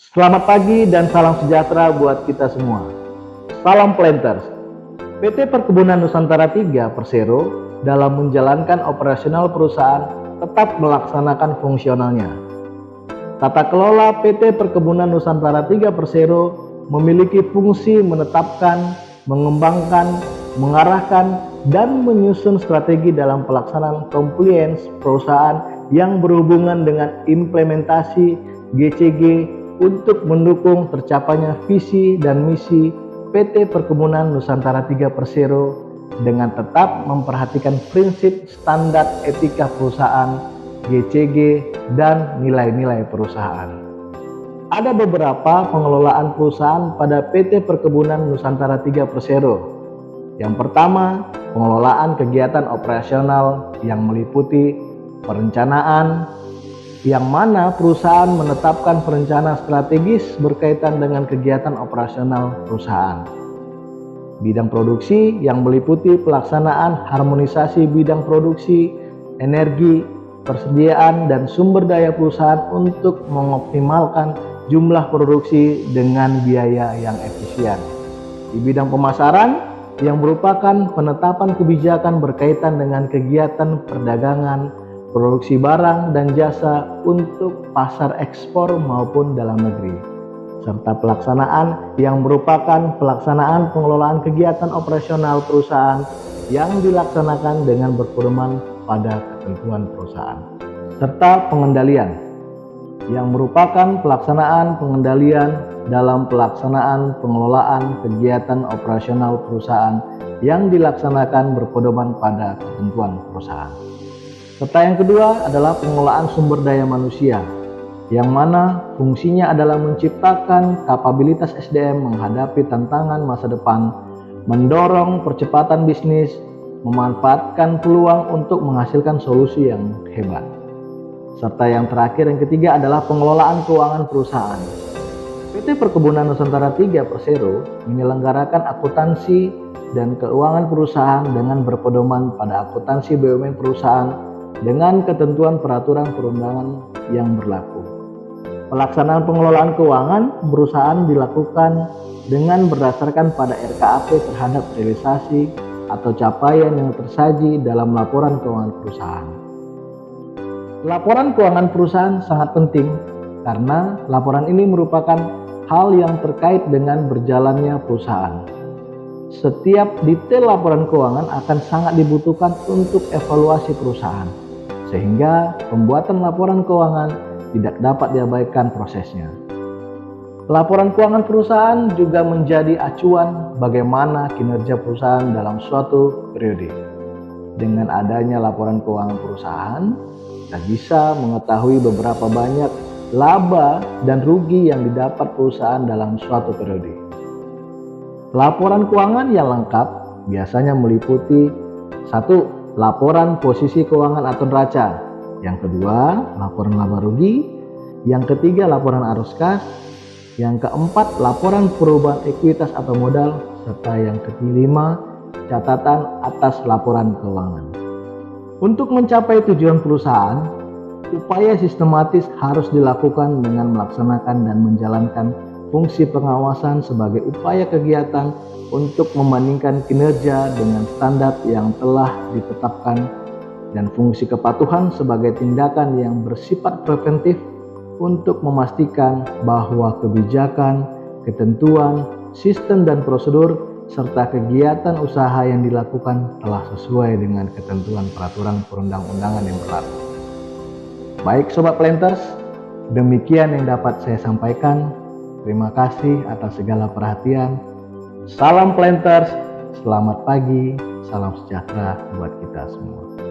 Selamat pagi dan salam sejahtera buat kita semua. Salam Planters. PT Perkebunan Nusantara 3 Persero dalam menjalankan operasional perusahaan tetap melaksanakan fungsionalnya. Tata kelola PT Perkebunan Nusantara 3 Persero memiliki fungsi menetapkan, mengembangkan, mengarahkan, dan menyusun strategi dalam pelaksanaan compliance perusahaan yang berhubungan dengan implementasi GCG untuk mendukung tercapainya visi dan misi PT Perkebunan Nusantara 3 Persero dengan tetap memperhatikan prinsip standar etika perusahaan, GCG, dan nilai-nilai perusahaan. Ada beberapa pengelolaan perusahaan pada PT Perkebunan Nusantara 3 Persero. Yang pertama, pengelolaan kegiatan operasional yang meliputi perencanaan, yang mana perusahaan menetapkan perencana strategis berkaitan dengan kegiatan operasional perusahaan. Bidang produksi yang meliputi pelaksanaan harmonisasi bidang produksi, energi, persediaan, dan sumber daya perusahaan untuk mengoptimalkan jumlah produksi dengan biaya yang efisien. Di bidang pemasaran yang merupakan penetapan kebijakan berkaitan dengan kegiatan perdagangan, produksi barang dan jasa untuk pasar ekspor maupun dalam negeri, serta pelaksanaan yang merupakan pelaksanaan pengelolaan kegiatan operasional perusahaan yang dilaksanakan dengan berpedoman pada ketentuan perusahaan, serta pengendalian yang merupakan pelaksanaan pengendalian dalam pelaksanaan pengelolaan kegiatan operasional perusahaan yang dilaksanakan berpedoman pada ketentuan perusahaan. Serta yang kedua adalah pengelolaan sumber daya manusia, yang mana fungsinya adalah menciptakan kapabilitas SDM menghadapi tantangan masa depan, mendorong percepatan bisnis, memanfaatkan peluang untuk menghasilkan solusi yang hebat. Serta yang terakhir, yang ketiga adalah pengelolaan keuangan perusahaan. PT Perkebunan Nusantara 3 Persero menyelenggarakan akuntansi dan keuangan perusahaan dengan berpedoman pada akuntansi BUMN perusahaan dengan ketentuan peraturan perundangan yang berlaku. Pelaksanaan pengelolaan keuangan perusahaan dilakukan dengan berdasarkan pada RKAP terhadap realisasi atau capaian yang tersaji dalam laporan keuangan perusahaan. Laporan keuangan perusahaan sangat penting karena laporan ini merupakan hal yang terkait dengan berjalannya perusahaan. Setiap detail laporan keuangan akan sangat dibutuhkan untuk evaluasi perusahaan, sehingga pembuatan laporan keuangan tidak dapat diabaikan prosesnya. Laporan keuangan perusahaan juga menjadi acuan bagaimana kinerja perusahaan dalam suatu periode. Dengan adanya laporan keuangan perusahaan, kita bisa mengetahui beberapa banyak laba dan rugi yang didapat perusahaan dalam suatu periode. Laporan keuangan yang lengkap biasanya meliputi 1. Laporan posisi keuangan atau neraca. Yang kedua, laporan laba rugi. Yang ketiga, laporan arus kas. Yang keempat, laporan perubahan ekuitas atau modal. Serta yang kelima, catatan atas laporan keuangan. Untuk mencapai tujuan perusahaan, upaya sistematis harus dilakukan dengan melaksanakan dan menjalankan fungsi pengawasan sebagai upaya kegiatan untuk membandingkan kinerja dengan standar yang telah ditetapkan, dan fungsi kepatuhan sebagai tindakan yang bersifat preventif untuk memastikan bahwa kebijakan, ketentuan, sistem dan prosedur serta kegiatan usaha yang dilakukan telah sesuai dengan ketentuan peraturan perundang-undangan yang berlaku. Baik Sobat Planters, demikian yang dapat saya sampaikan. Terima kasih atas segala perhatian. Salam Planters, selamat pagi, salam sejahtera buat kita semua.